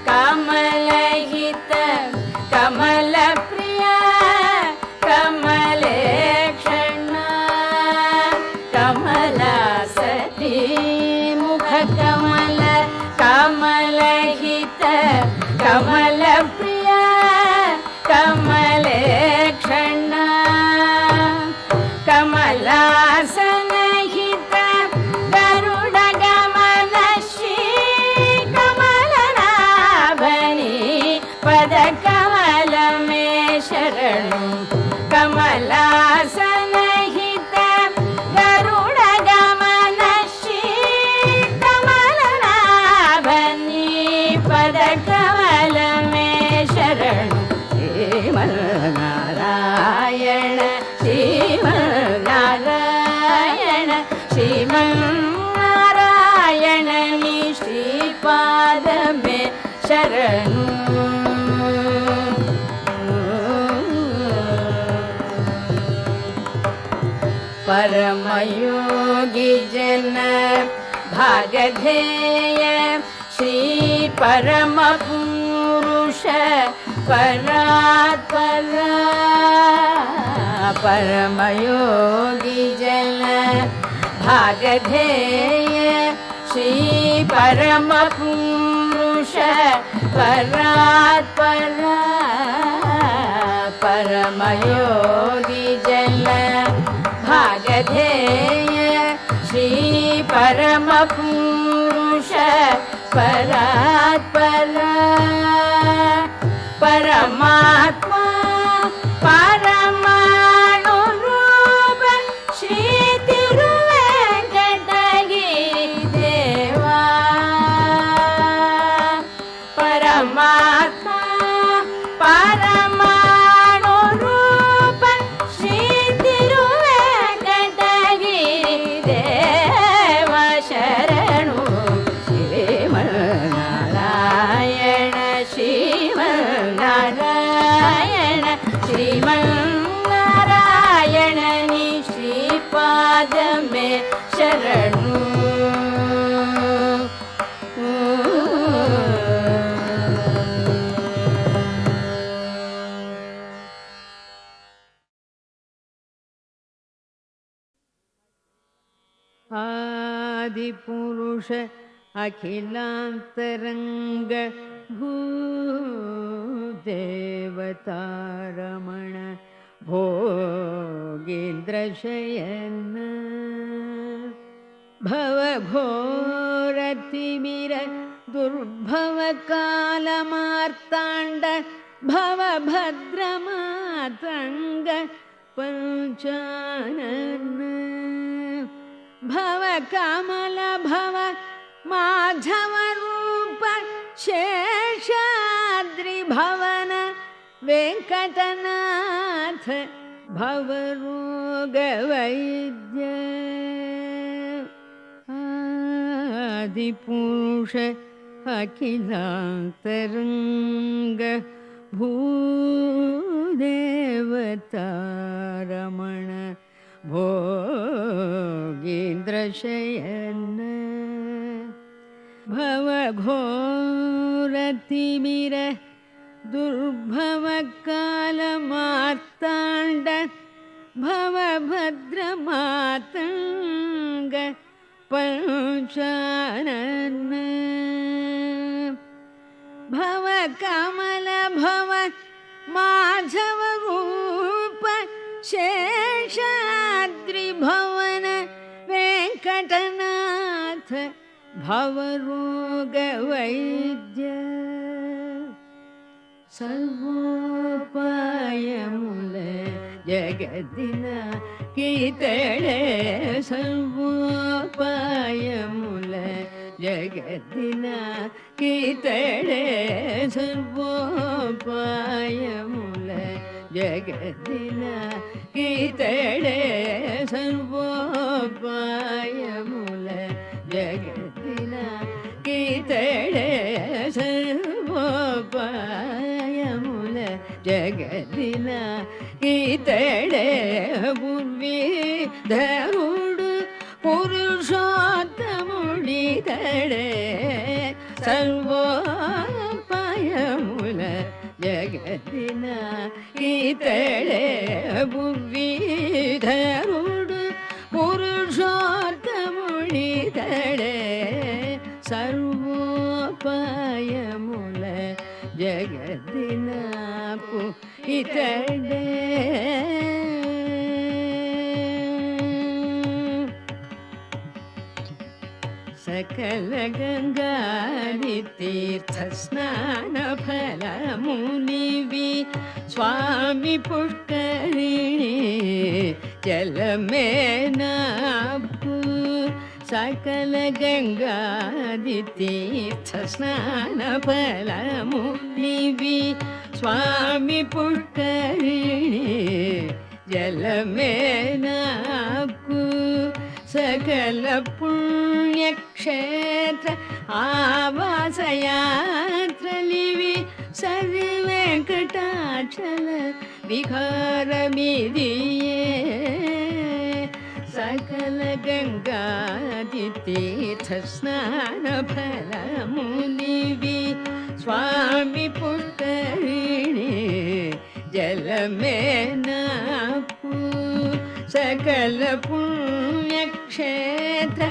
कमलहित कमल प्रिय कमलेक्षण कमला सती मुख कमल कमलहित कमल प्रिय कमलेक्षण कमलासनहित गरुड गमन श्री कमलनाभनि पद कमल में शरणु कमलासनहित गरुड गमन श्री कमलनाभनि पद कमल में शरणु श्रीमन्नारायण श्रीमन्नारायण श्रीमन्नारायण निश्रीपादमे शरणु परमयोगी जन भागधेय श्री परम पुरुष परात्पर परमयोगी जन भागधेय श्री परम पुरुष परात्पर परमयोगी जन भागधेय श्री परम पुरुष परात्पर परमात्मा परमाणु रूप श्री तिरुवेंकटगिरि देवा परमात्मा परमाणु रूप श्री तिरुवेंकटगिरि देवा शरणु श्रीमन्नारायण श्रीमन्नारायण श्रीमन्नारायण निश्रीपादमे शरणु आदिपुरुष अखिलांतरंग भूदेवतारमण भोगेन्द्रशयन भवघोरतिमिर दुर्भव कालमार्ताण्ड भवभद्रमातङ्ग पञ्चानन भव कमल भव माधव रूप शेषाद्रि भवन वेङ्कटनाथ भवरोगवैद्य आदिपुरुष अखिलान्तरङ्ग भूदेवतारमण भोगीन्द्रशयन भवघोरतिमिर दुर्भवकालमार्ताण्ड भवभद्रमातङ्ग पंचानन भव कमल भव माधव रूप शेषाद्रि भवन वेंकटनाथ भव रोग वैद्य सर्वोपायमुल जगदिन कीतळे सर्वोपायमुल जगदिन कीतळे सर्वोपायमुल जगदिन कीतळे सर्वोपायमुल जगदिन कीतळे सर्वोपायमुल जगदिन कीतळे पूर्वी धरुड पुरुषोत्तमुडितळे सर्वोपायमुल जगदिन कीतळे पूर्वी धरुड पुरुषोत्तमुडितळे सर्वोपायमुल जगदिन इतळे सकल गंगादि तीर्थ स्नान फल मुनिवि स्वामी पुष्करिणी जल में नापु सकल गंगादि तीर्थ स्नान फल मुनिवि स्वामी पुष्करिणी जल में नापु सकल पुण्य क्षेत्र आवासयात्र लिवि सरि वेंकटाचल विहार मिदिये सकल गंगादि तीर्थ स्नान फल मुनिवि स्वामी पुष्करिणी जल में नापु सकल पुण्य क्षेत्र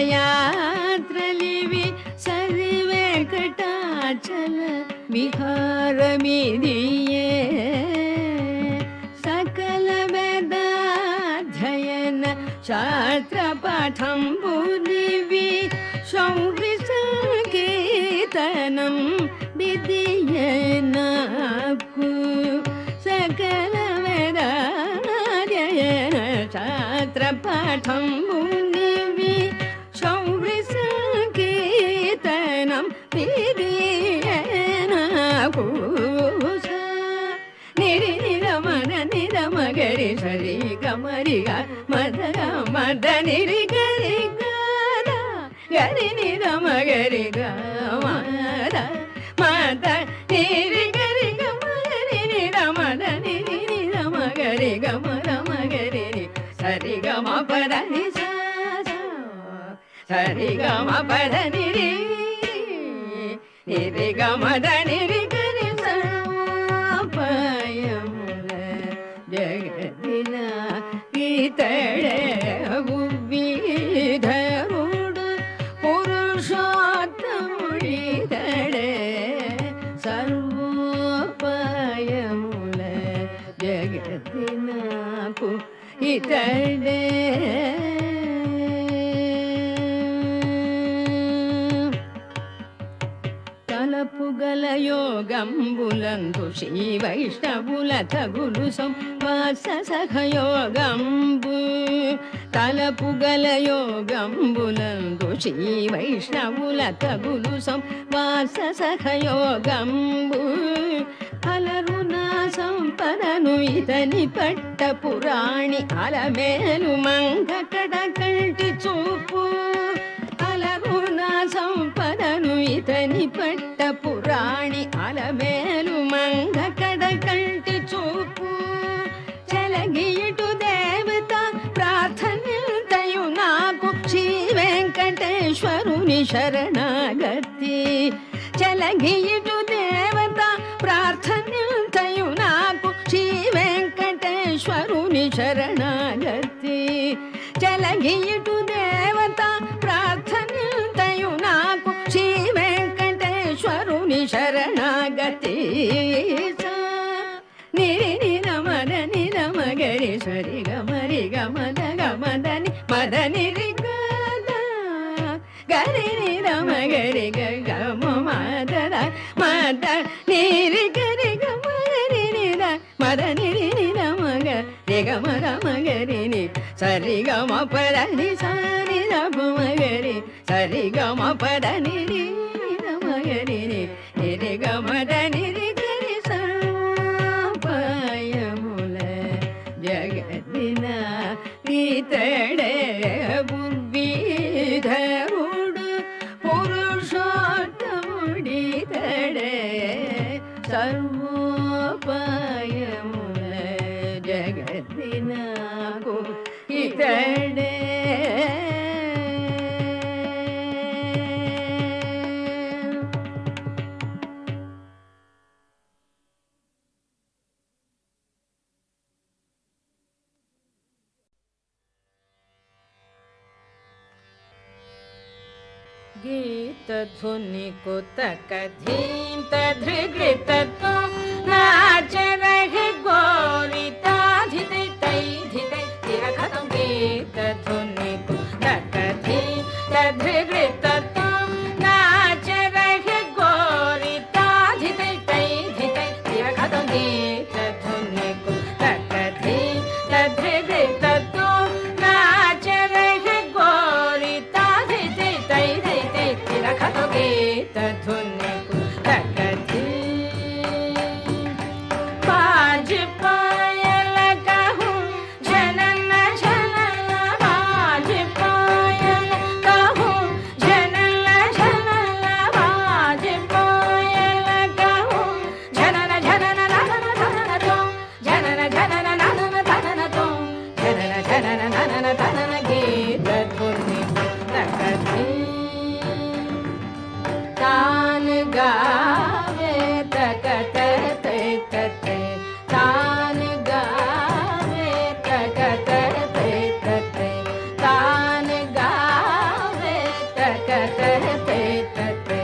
आवासयात्र लिवि सरि वेंकटाचल विहार मिदिये सकल वेदाध्ययन शास्त्र पाठंबुलिवि शौरि संकीर्तनं विधिये नाकु सकल वेदाध्ययन शास्त्र पाठंबुलिवि शौरि संकीर्तनं विधिये नाकु निरि निरमन निरमगरि सरि गमरि ग मद मद निरि गरि गद गरि निरमगरि ग मद मद निरि गरि ग मरि निरमद निरि निरमगरि ग मरमगरि सरि ग म पद नि सा सरि ग म पद निरि निरि ग मद निरि गरि सर्वोपायमुल जगदिन कीतळे भुवि धरुड पुरुषोत्तमुडितळे सर्वोपायमुल जगदिन इतळे తలపుగల యోగంబులందు శ్రీ వైష్ణవుల తగులు సంవాస సహయోగంబు తలపుగల యోగంబులందు శ్రీ వైష్ణవుల తగులు సంవాస సహయోగంబు అలరుణ సంపదను ఇతని పట్ట పురాణి అలమేలు మంగ కడ కంటి చూపు అలరుణ సంపదను ఇతని పట్ట పురాణి అలమేలు మంగ కడ కంటి చూపు చెలగియుటు దేవత ప్రార్థనింతయు నాకు శ్రీ వెంకటేశ్వరుని శరణాగతి చెలగియుటు దేవత ప్రార్థనింతయు నాకు శ్రీ వెంకటేశ్వరుని శరణాగతి చెలగియుటు దేవత ప్రార్థనింతయు నాకు శ్రీ వెంకటేశ్వరుని శరణాగతి నిరి నిరమద నిరమగరి సరి గమరి గమద గమదని మదని గరి నిరమగరి గమ మద మద నిరి గరి గమరి నిర మద నిరి నిరమగ రిగమ గమగరి ని సరి గమ పద ని సరి రమగరి సరి గమ పద నిరి రమగరి ని నిరి గమద నిరి గరి సపయముల జగదిన ఇతడే బుద్ధిధరుడు పురుషోత్తముడితడే సర్వోపాయముల జగదినకు ఇతడే गीत धुनि को तक धीम तधृगृत नाच रहे गोरिता धिते तै धिते तिरखतम गीत धुनि को तक धीम तधृगृत नाच रहे गोरिता धिते तै धिते तिरखतम गीत धुनि को तक धीम तधृगृत नाच रहे गोरिता धिते तै गीत धुनि को तकथी बाज पायल कहूँ जनन जनन बाज पायल कहूँ जनन जनन बाज पायल कहूँ जनन जनन ननन तनन तो जनन जनन ननन तनन तो जनन जनन ननन तनन गीत धुनि को तकथी तान गावे तकत ते तते तान गावे तकत ते तते तान गावे तकत ते तते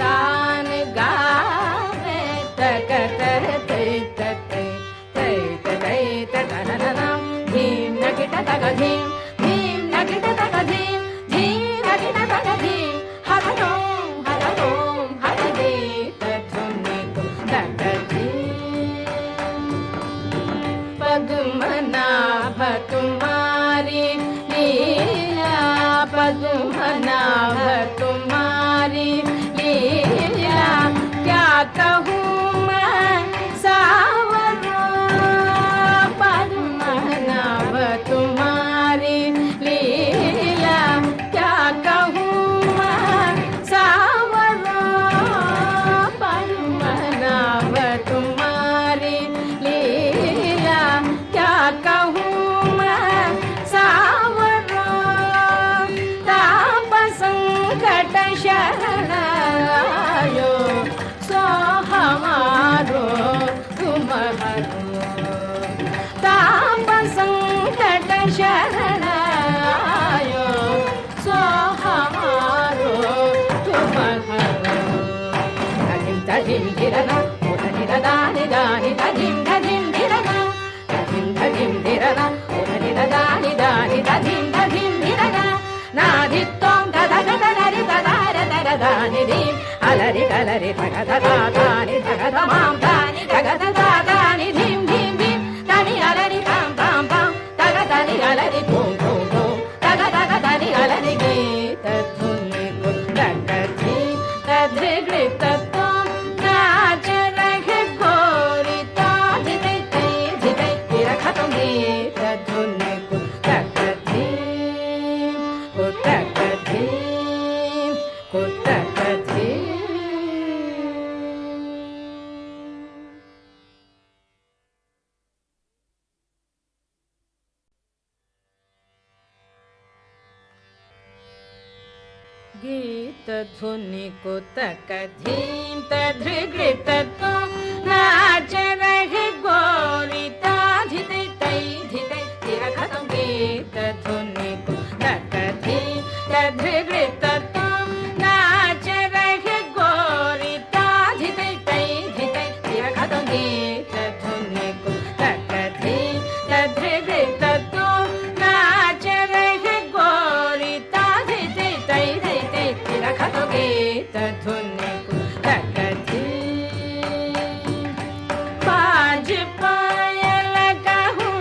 तान गावे तकत ते तते ते तते ततननम धीम नगिट तग धीम धीम नगिट तग धीम धीम नगिट तग धीम हरनो पद्मनाभ तुम्हारी लीला पद्मनाभ तुम्हारी लीला क्या कहूँ मैं सावरो पद्मनाभ तुम्हारी लीला क्या कहूँ मैं सावरो पद्मनाभ तुम्हारी लीला क्या कहूँ मैं सावरो ताप संकट शरण आयो सो हमारो तुम्हारो ताप संकट शरण आयो सो हमारो तुम्हारो तदिम तदिम धिरना उदनिरदा निदानि तदिम तदिम धिरना तदिम तदिम धिरना उदनिरदा निदानि तदिम तदिम धिरना नादित्तं तदगदनरि तदारदरदानि धिम अलरि कलरि तगददानि तगदमां दानि तगददानि धिम धिम धिम तनि अलरि पां पां पां तगदनि अलरि भूं भूं भूं तगदगदनि अलरि गीत धुनि को तकथी तधृगृत नाच रहे गो गीतधुनि कुतकधीं तधृगृततो नाच रहे गोरी ताधिते तैधिते तिरखतं गीतधुनि कुतकधीं तधृगृततो नाच रहे गोरी ताधिते तैधिते तिरखतं गीतधुनि कुतकधीं तधृगृततो नाच रहे गोरी ताधिते तैधिते तिरखतं गीतधुनि कुतकधीं बाज पायल कहूँ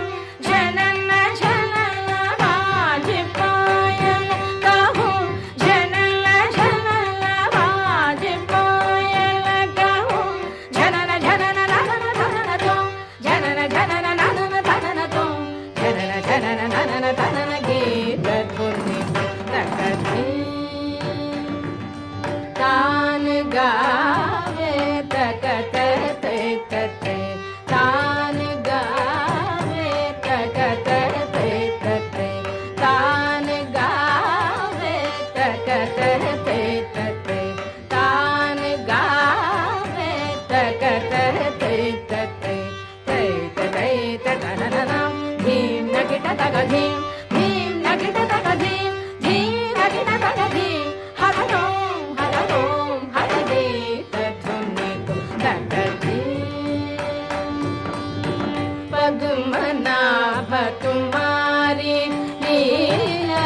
जनन जनन बाज पायल कहूँ जनन जनन बाज पायल कहूँ जनन जनन ननन तनन तो जनन जनन ननन तनन तो जनन जनन ननन तनन गीतधुनि कुतकधीं तान गावे तकत ते तते तान गावे तकत ते तते तान गावे तकत ते तते तान गावे तकत ते तते ते तते ततनननं धीं नकिट तगधीं धीं नकिट तगधीं धीं नकिट तगधीं हरदों हरदों हरदे तधुनि कुतकधीं पद्मनाभ तुम्हारी लीला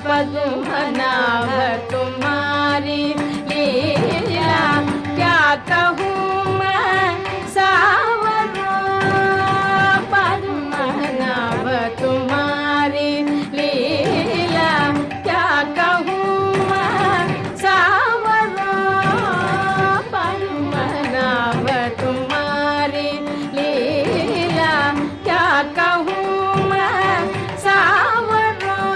पद्मनाभ तुम्हारी लीला क्या कहूँ मैं सावरों पद्मनाभ तुम्हारी लीला क्या कहूँ मैं सावरों पद्मनाभ तुम्हारी लीला क्या कहूँ मैं सावरों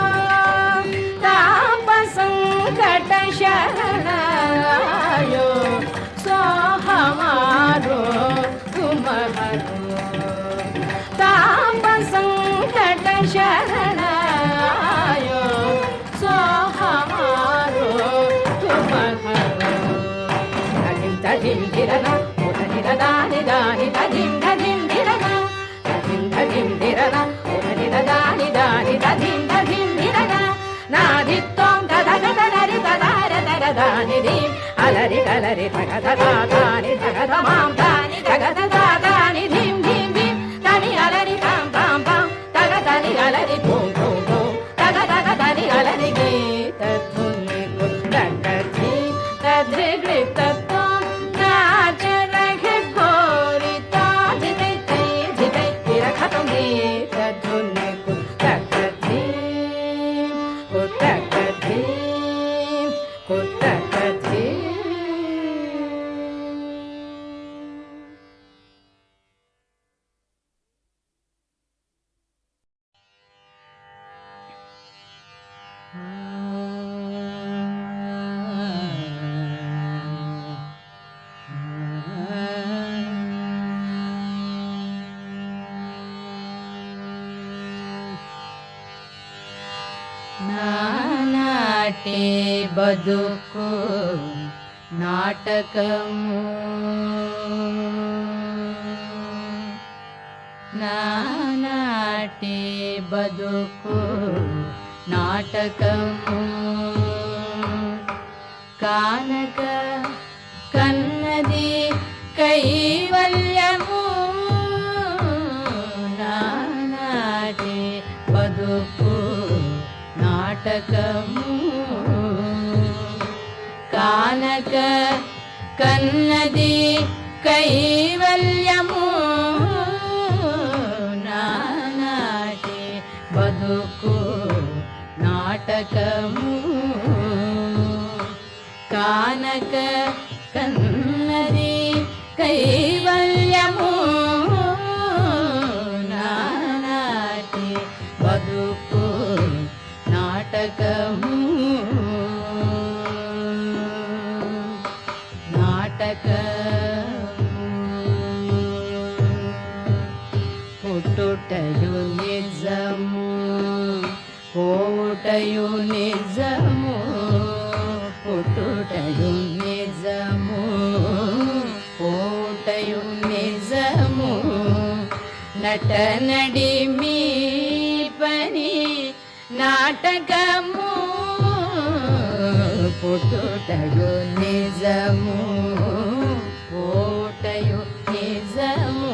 ताप संकट शरण आयो सो हमारो तुम हरो ताप संकट शरण आयो सो हमारो तुम हरो तधिं तधिं धिरना उधनि ददानि दानि तधिं तधिं धिरना तधिं तधिं धिरना उधनि ददानि दानि तधिं तधिं धिरना नादित्वं तदगदनरि तदार तददानि धीं अलरि कलरि तगददानि तगदमां दानि तगददानि धीं धीं धीं तनि अलरि तां तां तां तगदनि अलरि तूं तूं तूं तगदगदनि अलरि गीतधुनि कुतकधीं तधृगृततो नाच रहे गोरी ताधिते तैधिते तिरखतं गीतधुनि कुतकधीं कुतकधीं कुतकधीं నానాటి బతుకు నాటకము నానాటి బతుకు నాటకము కానక కన్నది కైవల్యము నానాటి బతుకు నాటకము కానక కన్నది కైవల్యము నానాటి బతుకు నాటకము కానక కన్నది కైవల్యము నానాటి బతుకు నాటకము నాటకము పుట్టుటయు నిజము పోవుటయు నిజము నటనడిమి పని నాటకము పుట్టుటయు నిజము పోటయు నిజము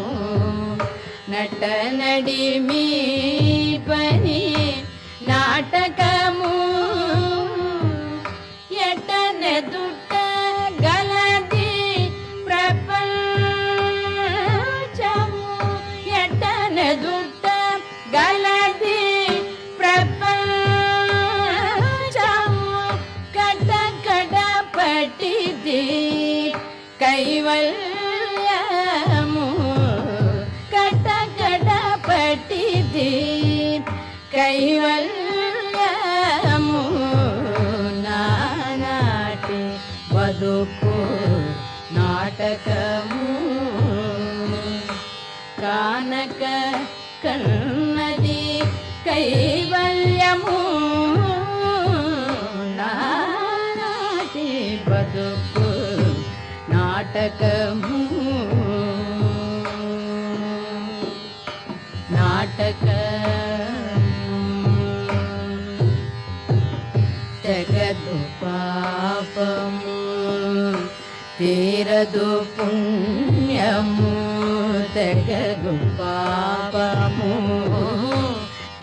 నటనడిమి పని నాటకము ఎటనెదుట గలది ప్రపంచము ఎటనెదుట గలది ప్రపంచము కటకడ పటిది కైవల్యము కటకడ పటిది కైవల్యము నానాటి బతుకు నాటకము కానక కన్నది కైవల్యము నానాటి బతుకు నాటకము తెగదు పాపము తీరదు పుణ్యము తెగదు పాపము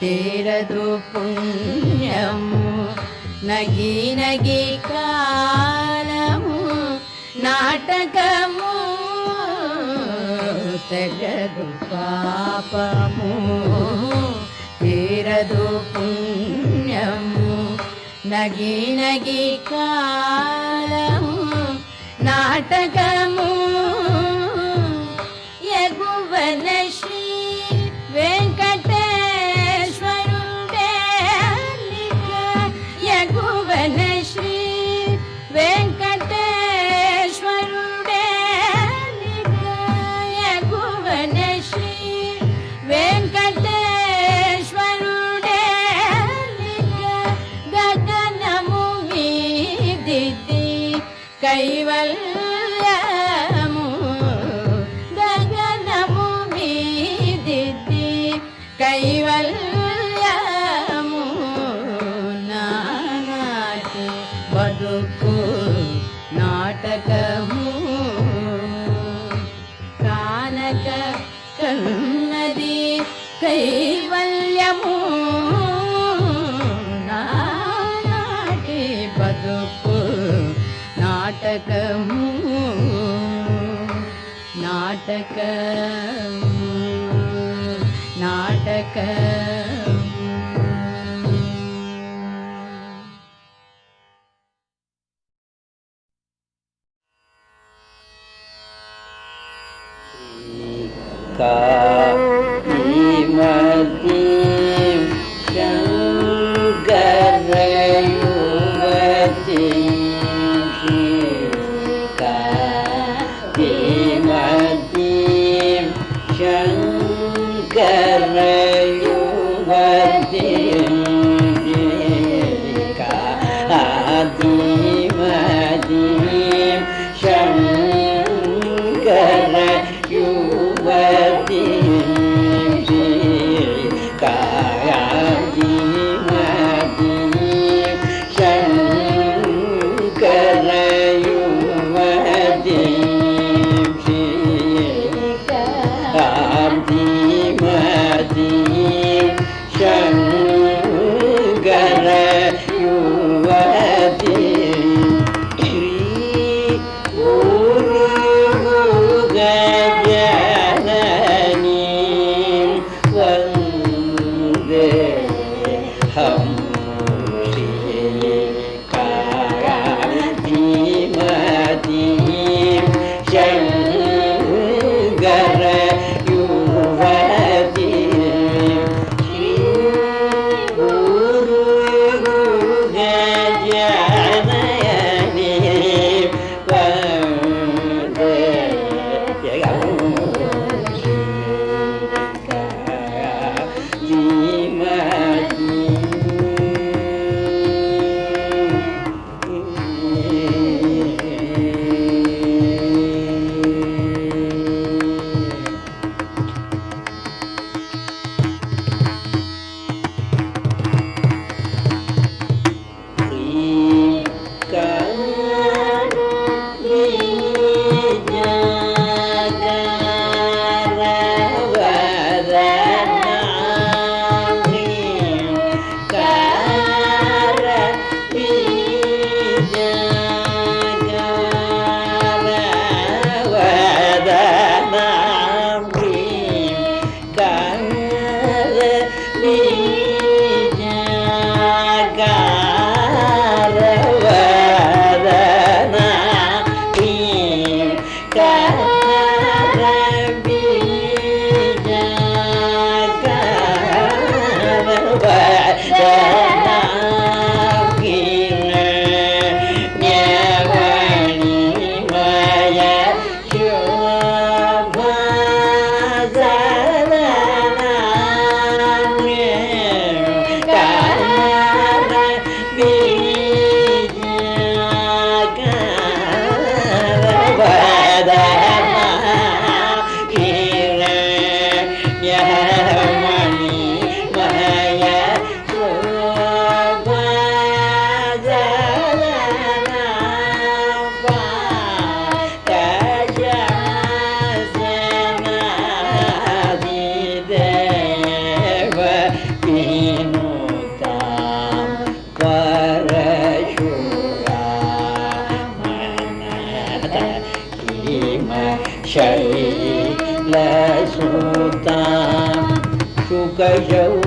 తీరదు పుణ్యము నగి నగి కాలము నాటకము తెగదు పాపము తీరదు పుణ్యము నగి నగి కాలము నాటకము ఎగువన శ్రీ వెంకటేశ్వరుడే ఎగువన శ్రీ వెంకటేశ్వరుడే ఎగువన శ్రీ వెంకటేశ్వరుడే గగనము మీదిది కైవల్యము గగనము మీదిది కైవల్యము నానాటి బతుకు నాటకము కానక కన్నది కైవల్యము నానాటి బతుకు నాటకము నాటకము నాటకము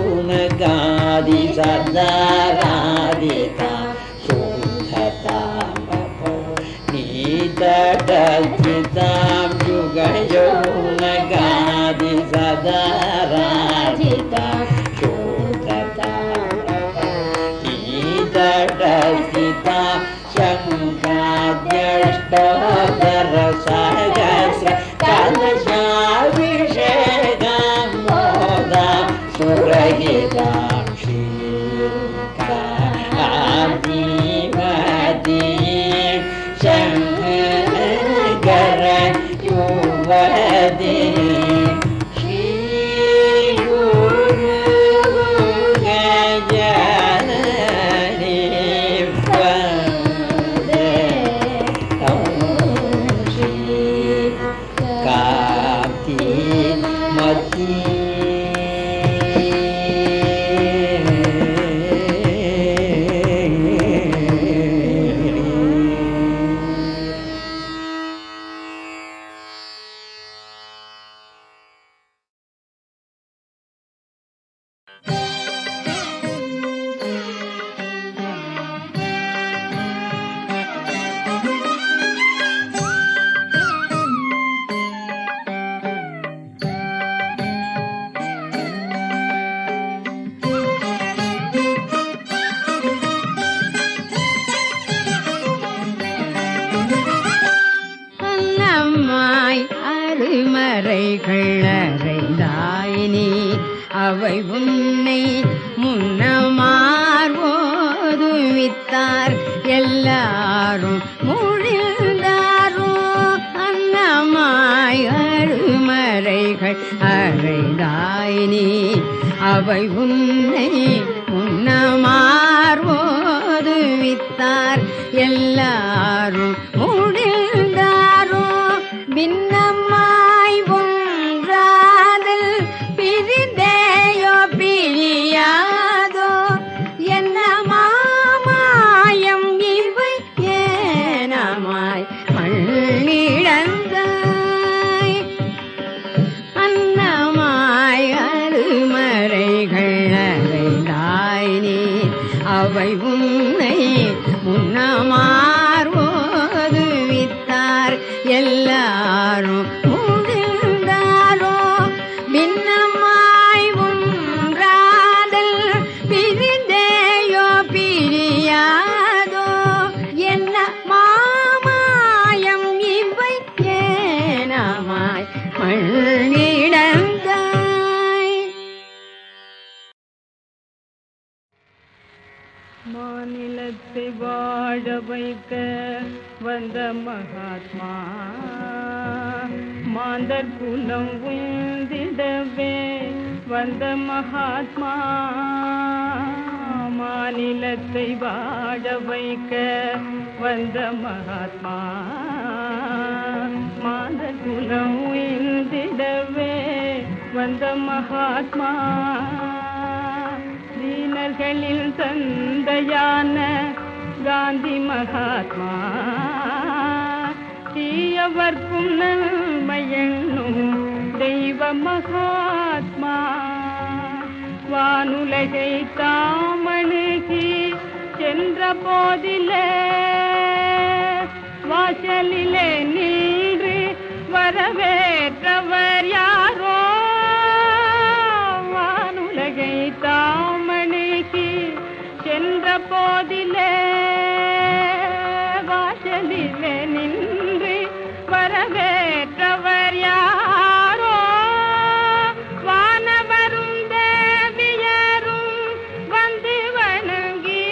शौनकादि सदारादिता शुद्धतां नीतटचितां युगशौनकादि सदारादिता शुद्धतां नीतटचिता शङ्काद्यष्टोदर सहस्र कलशाभिषेकं मोदां सुरहितां श्रीकादिवतीं शङ्कर युवतीं அவை உன்னை முன்னமார்வோதுவித்தார் எல்லாரும் முழிந்தாரோ அன்னமாய் அருமறைகள் அறைந்தாயினி அவை உன்னை முன்னமார்வோதுவித்தார் எல்லாரும் முழிந்தாரோ பின்னமாய் ஒன்றாதல் பிரிதேயோ பிரியாதோ என்ன மாமாயம் இவை ஏனமாய் மண்ணிழந்தாய் அன்னமாய் அருமறைகள் அறைந்தாய் நீ அவை உன்னை முன்னமார்வோதுவித்தார் எல்லாரும் முழிந்தாரோ பின்னமாய் ஒன்றாதல் பிரிந்தேயோ பிரியாதோ என்ன மாமாயம் இவை ஏனமாய் மண்ணிழந்தாய் மாநிலத்தை வாழ வைக்க வந்த மகாத்மா மாந்தர் குலம் உந்திடவே வந்த மகாத்மா மாநிலத்தை வாழ வைக்க வந்த மகாத்மா மாந்தர் குலம் உந்திடவே வந்த மகாத்மா தீனர்களில் தந்தையான காந்தி மகாத்மா தீயவர்க்கும் நன்மையென்னும் தெய்வ மகாத்மா வானுலகை தாமணுகி சென்ற போதிலே வாசலிலே நின்று வரவேற்றவர் யாரோ வானுலகை தாமணுகி சென்ற போதிலே வாசலிலே நின்று வரவேற்றவர் யாரோ வானவரும் தேவியரும் வந்து வணங்கி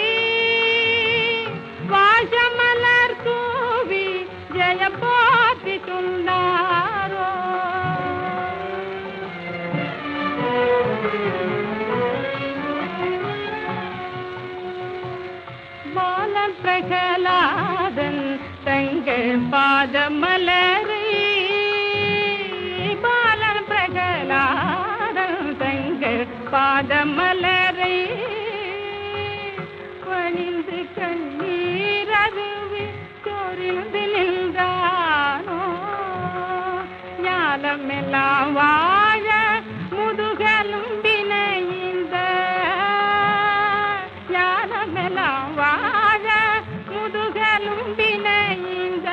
வாசமலர் தூவி ஜெய போற்றி சொன்னாரோ பாலன் பிரகலாதன் தங்கள் பாதமலரை பாலன் பிரகலாதன் தங்கள் பாதமலரை பணிந்து கண்ணீரருவி சொரிந்து நின்றானோ ஞானமெல்லாம் வாழ முதுகலும் வினைந்த ஞானமெல்லாம் வாழ முதுகலும் வினைந்த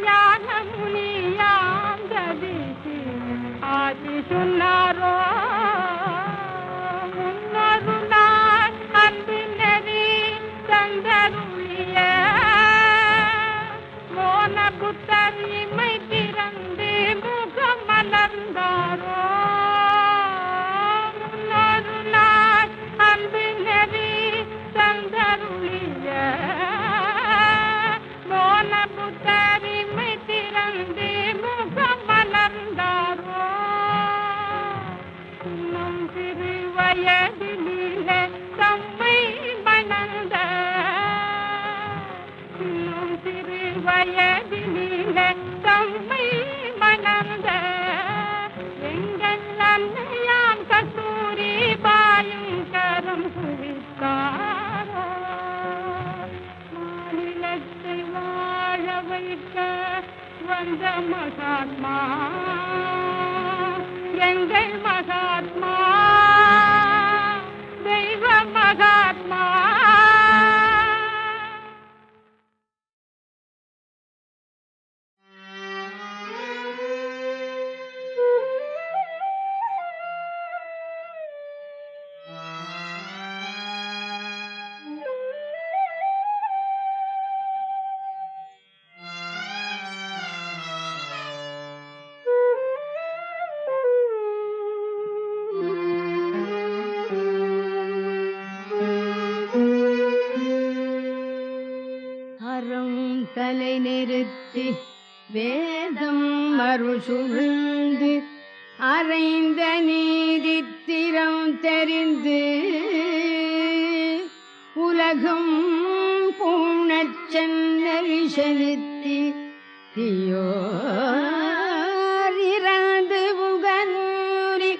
ஞான முனியாம் கதிசி ஆதி சொன்னாரோ முன்னொரு நாள் அன்பு நெறி தந்தருளிய மோன புத்தர் இமை திறந்து முகம் மலர்ந்தாரோ முன்னொரு நாள் அன்பு நெறி தந்தருளிய மோன புத்தர் இமை திறந்து முகம் மலர்ந்தாரோ இன்னும் சிறு வயதிலே தம்மை மணந்த இன்னும் சிறு வயதிலே தம்மை மணந்த எங்கள் அன்னையாம் கஸ்தூரி பாயும் கரம் குவித்தாரோ மாநிலத்தை வாழ வைக்க வந்த மகாத்மா எங்கள் மகாத்மா தெய்வ மகாத்மா தலை நிறுத்தி வேதம் அருள் சூழ்ந்து அறைந்த நீதித்திரம் தெரிந்து உலகம் பூணச் சென்னறி செலுத்தி தீயோர் இறந்து புகனூரி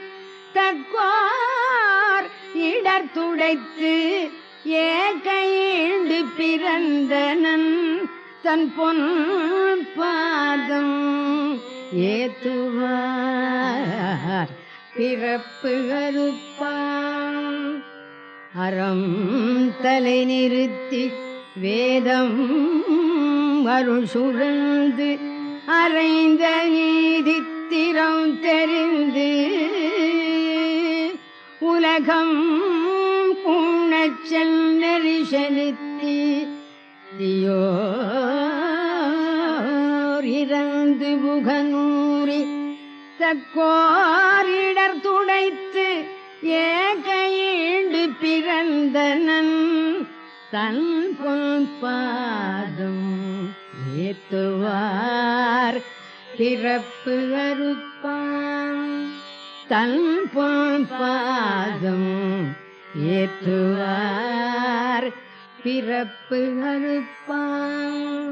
தற்கோர் இடர் துடைத்து ஏகையீண்டு பிறந்தனன் தன் பொன் பாதம் ஏத்துவார் பிறப்பு அறுப்பான் அறம் தலை நிறுத்தி வேதம் அருள் சுழந்து அறைந்த நீதித்திரம் தெரிந்து உலகம் பூணச் சென்னறி செலுத்தி தீயோர் இறந்து புகனூரி தக்கோரிடர் துடைத்து ஏகையீண்டு பிறந்தனன் தன் பொன் பாதம் ஏத்துவார் பிறப்பு அறுப்பான் தன் பொன் பாதம் ஏற்றுவார் பிறப்பு அறுப்பான்